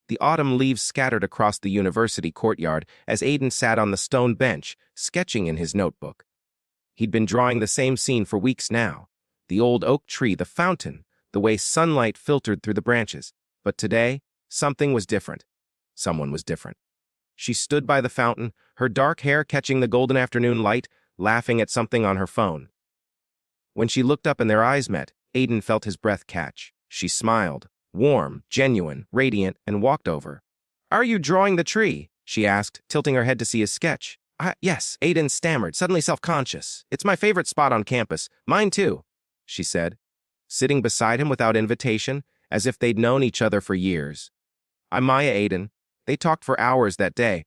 The autumn leaves scattered across the university courtyard as Aiden sat on the stone bench, sketching in his notebook. He'd been drawing the same scene for weeks now. The old oak tree, the fountain, the way sunlight filtered through the branches. But today, something was different. Someone was different. She stood by the fountain, her dark hair catching the golden afternoon light, laughing at something on her phone. When she looked up and their eyes met, Aiden felt his breath catch. She smiled, warm, genuine, radiant, and walked over. "Are you drawing the tree?" she asked, tilting her head to see his sketch. Yes," Aiden stammered, suddenly self-conscious. "It's my favorite spot on campus. Mine too," she said, sitting beside him without invitation, as if they'd known each other for years. "I'm Maya, Aiden." They talked for hours that day.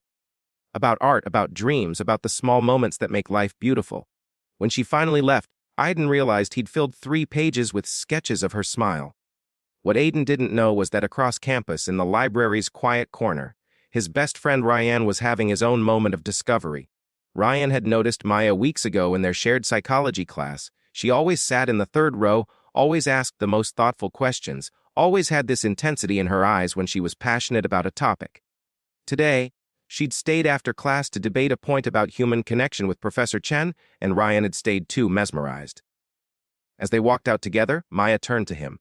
About art, about dreams, about the small moments that make life beautiful. When she finally left, Aiden realized he'd filled 3 pages with sketches of her smile. What Aiden didn't know was that across campus, in the library's quiet corner, his best friend Ryan was having his own moment of discovery. Ryan had noticed Maya weeks ago in their shared psychology class. She always sat in the 3rd row, always asked the most thoughtful questions, always had this intensity in her eyes when she was passionate about a topic. Today, she'd stayed after class to debate a point about human connection with Professor Chen, and Ryan had stayed too, mesmerized. As they walked out together, Maya turned to him.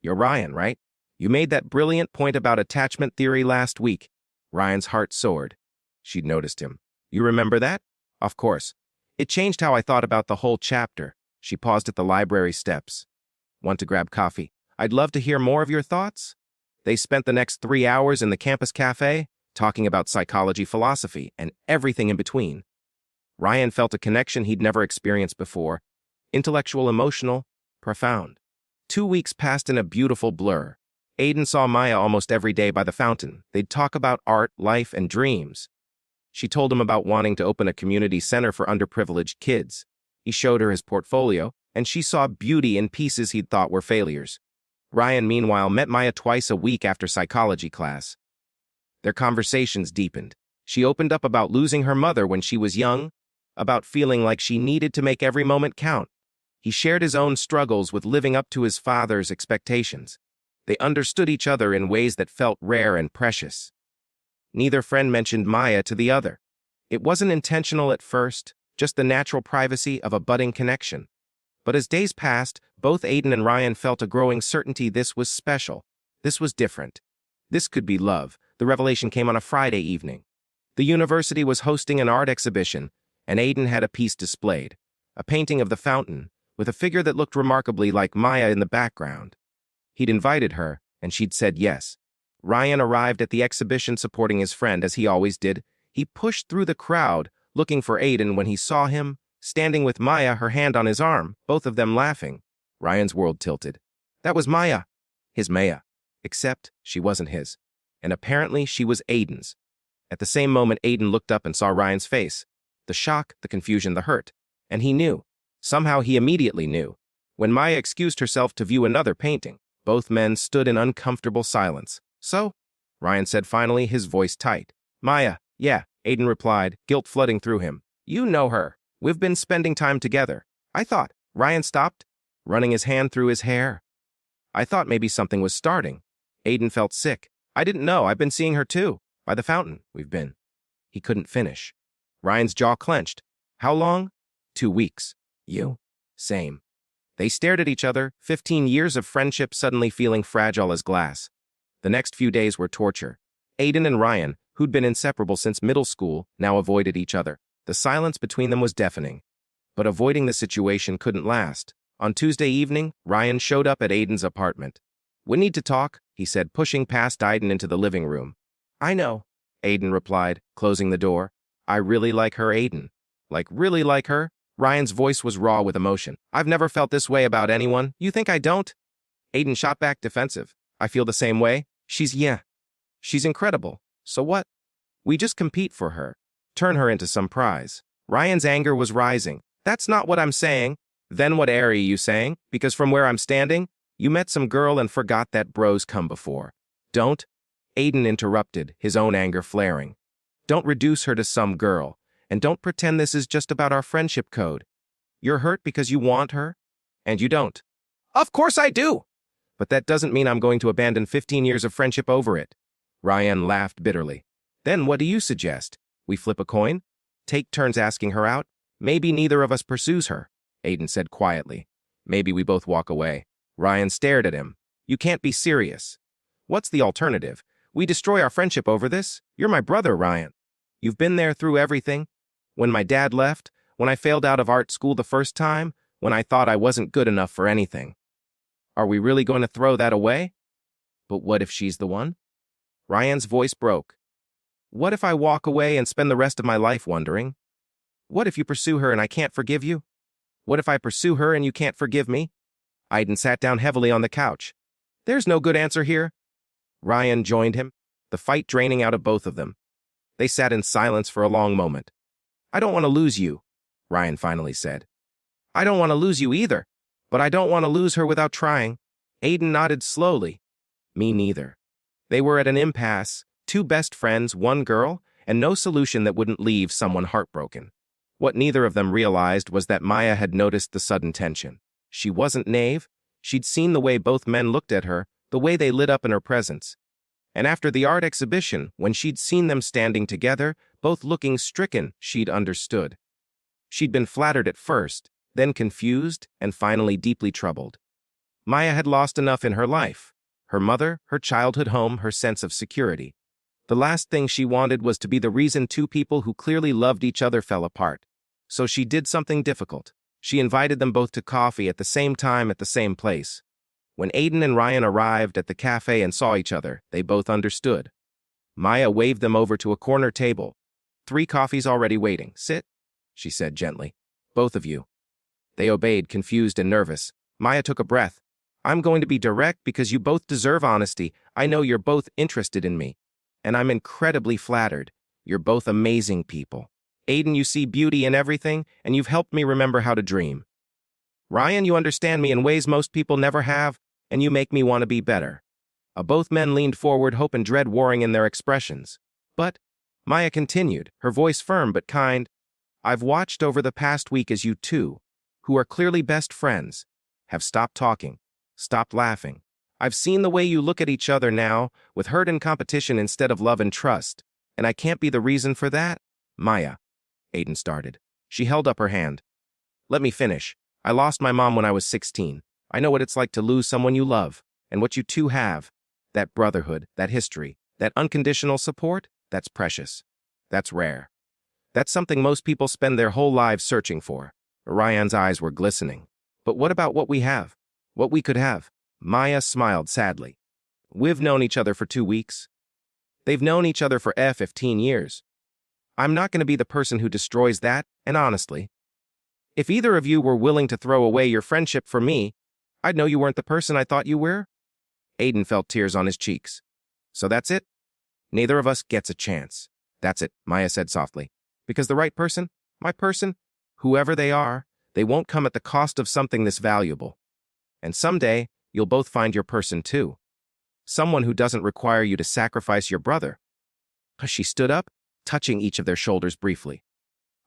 "You're Ryan, right? You made that brilliant point about attachment theory last week." Ryan's heart soared. She'd noticed him. "You remember that?" "Of course. It changed how I thought about the whole chapter." She paused at the library steps. "Want to grab coffee? I'd love to hear more of your thoughts." They spent the next 3 hours in the campus cafe, talking about psychology, philosophy, and everything in between. Ryan felt a connection he'd never experienced before. Intellectual, emotional, profound. 2 weeks passed in a beautiful blur. Aiden saw Maya almost every day by the fountain. They'd talk about art, life, and dreams. She told him about wanting to open a community center for underprivileged kids. He showed her his portfolio, and she saw beauty in pieces he'd thought were failures. Ryan, meanwhile, met Maya twice a week after psychology class. Their conversations deepened. She opened up about losing her mother when she was young, about feeling like she needed to make every moment count. He shared his own struggles with living up to his father's expectations. They understood each other in ways that felt rare and precious. Neither friend mentioned Maya to the other. It wasn't intentional at first, just the natural privacy of a budding connection. But as days passed, both Aiden and Ryan felt a growing certainty this was special. This was different. This could be love. The revelation came on a Friday evening. The university was hosting an art exhibition, and Aiden had a piece displayed, a painting of the fountain, with a figure that looked remarkably like Maya in the background. He'd invited her, and she'd said yes. Ryan arrived at the exhibition supporting his friend, as he always did. He pushed through the crowd, looking for Aiden when he saw him, standing with Maya, her hand on his arm, both of them laughing. Ryan's world tilted. That was Maya. His Maya. Except she wasn't his. And apparently she was Aiden's. At the same moment, Aiden looked up and saw Ryan's face. The shock, the confusion, the hurt. And he knew. Somehow he immediately knew. When Maya excused herself to view another painting, both men stood in uncomfortable silence. "So?" Ryan said finally, his voice tight. "Maya, yeah," Aiden replied, guilt flooding through him. "You know her. We've been spending time together." "I thought." Ryan stopped, running his hand through his hair. "I thought maybe something was starting." Aiden felt sick. "I didn't know. I've been seeing her too. By the fountain, we've been." He couldn't finish. Ryan's jaw clenched. "How long?" 2 weeks. "You?" "Same." They stared at each other, 15 years of friendship suddenly feeling fragile as glass. The next few days were torture. Aiden and Ryan, who'd been inseparable since middle school, now avoided each other. The silence between them was deafening. But avoiding the situation couldn't last. On Tuesday evening, Ryan showed up at Aiden's apartment. "We need to talk," he said, pushing past Aiden into the living room. "I know," Aiden replied, closing the door. "I really like her, Aiden." "Like really like her?" Ryan's voice was raw with emotion. "I've never felt this way about anyone. You think I don't?" Aiden shot back defensive. "I feel the same way. She's incredible. So what? We just compete for her. Turn her into some prize." Ryan's anger was rising. "That's not what I'm saying." "Then what are you saying? Because from where I'm standing, you met some girl and forgot that bros come before." "Don't," Aiden interrupted, his own anger flaring. "Don't reduce her to some girl, and don't pretend this is just about our friendship code. You're hurt because you want her, and you don't." "Of course I do!" "But that doesn't mean I'm going to abandon 15 years of friendship over it." Ryan laughed bitterly. Then what do you suggest? We flip a coin? Take turns asking her out? Maybe neither of us pursues her, Aiden said quietly. Maybe we both walk away. Ryan stared at him. You can't be serious. What's the alternative? We destroy our friendship over this? You're my brother, Ryan. You've been there through everything. When my dad left, when I failed out of art school the first time, when I thought I wasn't good enough for anything. Are we really going to throw that away? But what if she's the one? Ryan's voice broke. What if I walk away and spend the rest of my life wondering? What if you pursue her and I can't forgive you? What if I pursue her and you can't forgive me? Aiden sat down heavily on the couch. There's no good answer here. Ryan joined him, the fight draining out of both of them. They sat in silence for a long moment. I don't want to lose you, Ryan finally said. I don't want to lose you either, but I don't want to lose her without trying. Aiden nodded slowly. Me neither. They were at an impasse, two best friends, one girl, and no solution that wouldn't leave someone heartbroken. What neither of them realized was that Maya had noticed the sudden tension. She wasn't naive. She'd seen the way both men looked at her, the way they lit up in her presence. And after the art exhibition, when she'd seen them standing together, both looking stricken, she'd understood. She'd been flattered at first, then confused, and finally deeply troubled. Maya had lost enough in her life. Her mother, her childhood home, her sense of security. The last thing she wanted was to be the reason two people who clearly loved each other fell apart. So she did something difficult. She invited them both to coffee at the same time at the same place. When Aiden and Ryan arrived at the cafe and saw each other, they both understood. Maya waved them over to a corner table. 3 coffees already waiting. Sit, she said gently. Both of you. They obeyed, confused and nervous. Maya took a breath. I'm going to be direct because you both deserve honesty. I know you're both interested in me. And I'm incredibly flattered. You're both amazing people. Aiden, you see beauty in everything, and you've helped me remember how to dream. Ryan, you understand me in ways most people never have, and you make me want to be better. Both men leaned forward, hope and dread warring in their expressions. But, Maya continued, her voice firm but kind, I've watched over the past week as you two, who are clearly best friends, have stopped talking, stopped laughing. I've seen the way you look at each other now, with hurt and competition instead of love and trust, and I can't be the reason for that. Maya, Aiden started. She held up her hand. Let me finish. I lost my mom when I was 16. I know what it's like to lose someone you love, and what you two have. That brotherhood, that history, that unconditional support, that's precious. That's rare. That's something most people spend their whole lives searching for. Ryan's eyes were glistening. But what about what we have? What we could have? Maya smiled sadly. We've known each other for 2 weeks. They've known each other for 15 years. I'm not going to be the person who destroys that, and honestly, if either of you were willing to throw away your friendship for me, I'd know you weren't the person I thought you were. Aiden felt tears on his cheeks. So that's it? Neither of us gets a chance. That's it, Maya said softly. Because the right person, my person, whoever they are, they won't come at the cost of something this valuable. And someday, you'll both find your person too. Someone who doesn't require you to sacrifice your brother. She stood up, touching each of their shoulders briefly.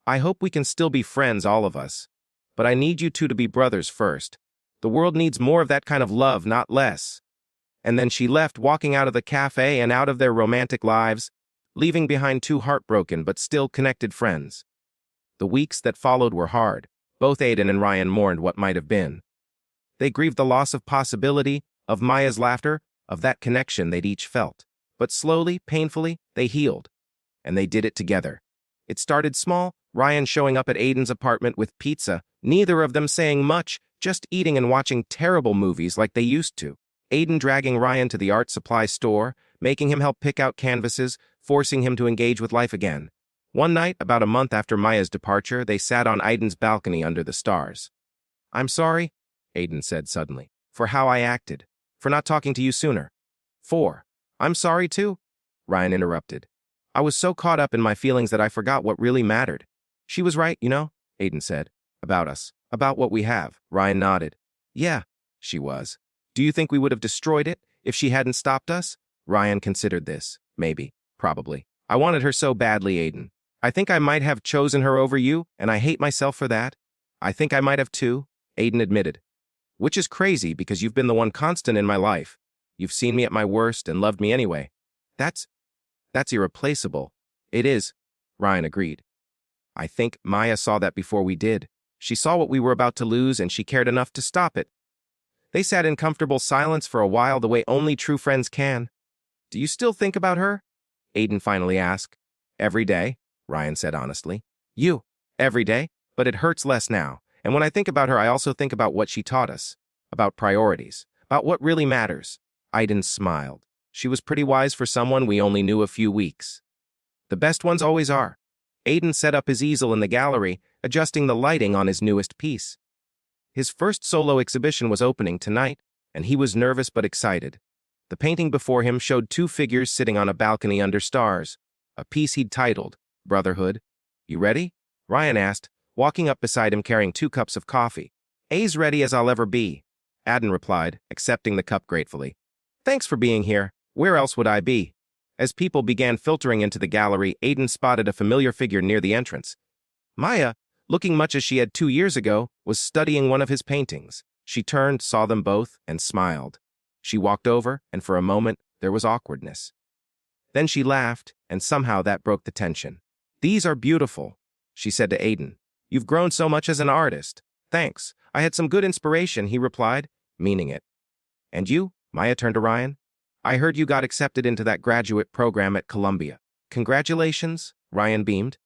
I hope we can still be friends, all of us. But I need you two to be brothers first. The world needs more of that kind of love, not less. And then she left, walking out of the cafe and out of their romantic lives, leaving behind 2 heartbroken but still connected friends. The weeks that followed were hard. Both Aiden and Ryan mourned what might have been. They grieved the loss of possibility, of Maya's laughter, of that connection they'd each felt. But slowly, painfully, they healed. And they did it together. It started small, Ryan showing up at Aiden's apartment with pizza, neither of them saying much, just eating and watching terrible movies like they used to. Aiden dragging Ryan to the art supply store, making him help pick out canvases, forcing him to engage with life again. One night, about a month after Maya's departure, they sat on Aiden's balcony under the stars. I'm sorry, Aiden said suddenly, for how I acted, for not talking to you sooner. 4. I'm sorry too, Ryan interrupted. I was so caught up in my feelings that I forgot what really mattered. She was right, you know, Aiden said. About us, about what we have. Ryan nodded. Yeah, she was. Do you think we would have destroyed it if she hadn't stopped us? Ryan considered this. Maybe. Probably. I wanted her so badly, Aiden. I think I might have chosen her over you, and I hate myself for that. I think I might have too, Aiden admitted. Which is crazy because you've been the one constant in my life. You've seen me at my worst and loved me anyway. That's, that's irreplaceable. It is, Ryan agreed. I think Maya saw that before we did. She saw what we were about to lose and she cared enough to stop it. They sat in comfortable silence for a while the way only true friends can. Do you still think about her? Aiden finally asked. Every day, Ryan said honestly. Every day, but it hurts less now. And when I think about her, I also think about what she taught us. About priorities. About what really matters. Aiden smiled. She was pretty wise for someone we only knew a few weeks. The best ones always are. Aiden set up his easel in the gallery, adjusting the lighting on his newest piece. His first solo exhibition was opening tonight, and he was nervous but excited. The painting before him showed two figures sitting on a balcony under stars, a piece he'd titled, Brotherhood. You ready? Ryan asked, walking up beside him carrying 2 cups of coffee. As ready as I'll ever be, Aiden replied, accepting the cup gratefully. Thanks for being here. Where else would I be? As people began filtering into the gallery, Aiden spotted a familiar figure near the entrance. Maya, looking much as she had 2 years ago, was studying one of his paintings. She turned, saw them both, and smiled. She walked over, and for a moment, there was awkwardness. Then she laughed, and somehow that broke the tension. These are beautiful, she said to Aiden. You've grown so much as an artist. Thanks. I had some good inspiration, he replied, meaning it. And you? Maya turned to Ryan. I heard you got accepted into that graduate program at Columbia. Congratulations, Ryan beamed.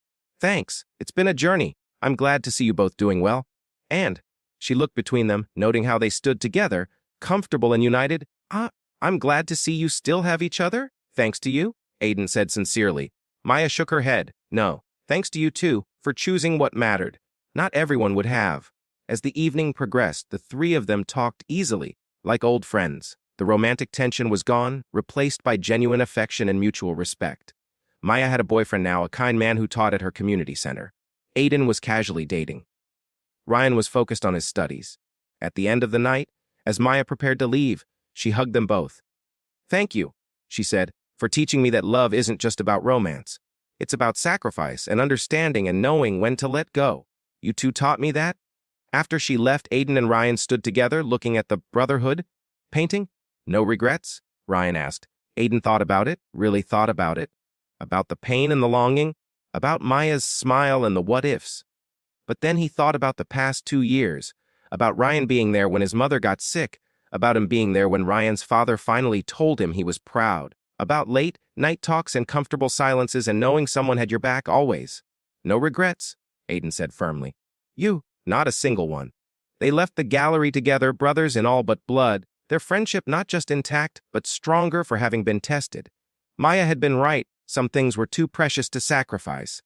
Thanks. It's been a journey. I'm glad to see you both doing well. And, she looked between them, noting how they stood together, comfortable and united. I'm glad to see you still have each other, thanks to you, Aiden said sincerely. Maya shook her head. No, thanks to you too, for choosing what mattered. Not everyone would have. As the evening progressed, the 3 of them talked easily, like old friends. The romantic tension was gone, replaced by genuine affection and mutual respect. Maya had a boyfriend now, a kind man who taught at her community center. Aiden was casually dating. Ryan was focused on his studies. At the end of the night, as Maya prepared to leave, she hugged them both. Thank you, she said, for teaching me that love isn't just about romance. It's about sacrifice and understanding and knowing when to let go. You two taught me that? After she left, Aiden and Ryan stood together looking at the Brotherhood painting. No regrets? Ryan asked. Aiden thought about it, really thought about it. About the pain and the longing, about Maya's smile and the what-ifs. But then he thought about the past 2 years, about Ryan being there when his mother got sick, about him being there when Ryan's father finally told him he was proud, about late night talks and comfortable silences and knowing someone had your back always. No regrets, Aiden said firmly. Not a single one. They left the gallery together, brothers in all but blood, their friendship not just intact, but stronger for having been tested. Maya had been right, some things were too precious to sacrifice.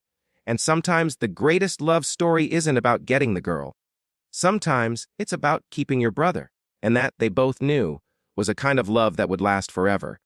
And sometimes the greatest love story isn't about getting the girl. Sometimes it's about keeping your brother, and that, they both knew, was a kind of love that would last forever.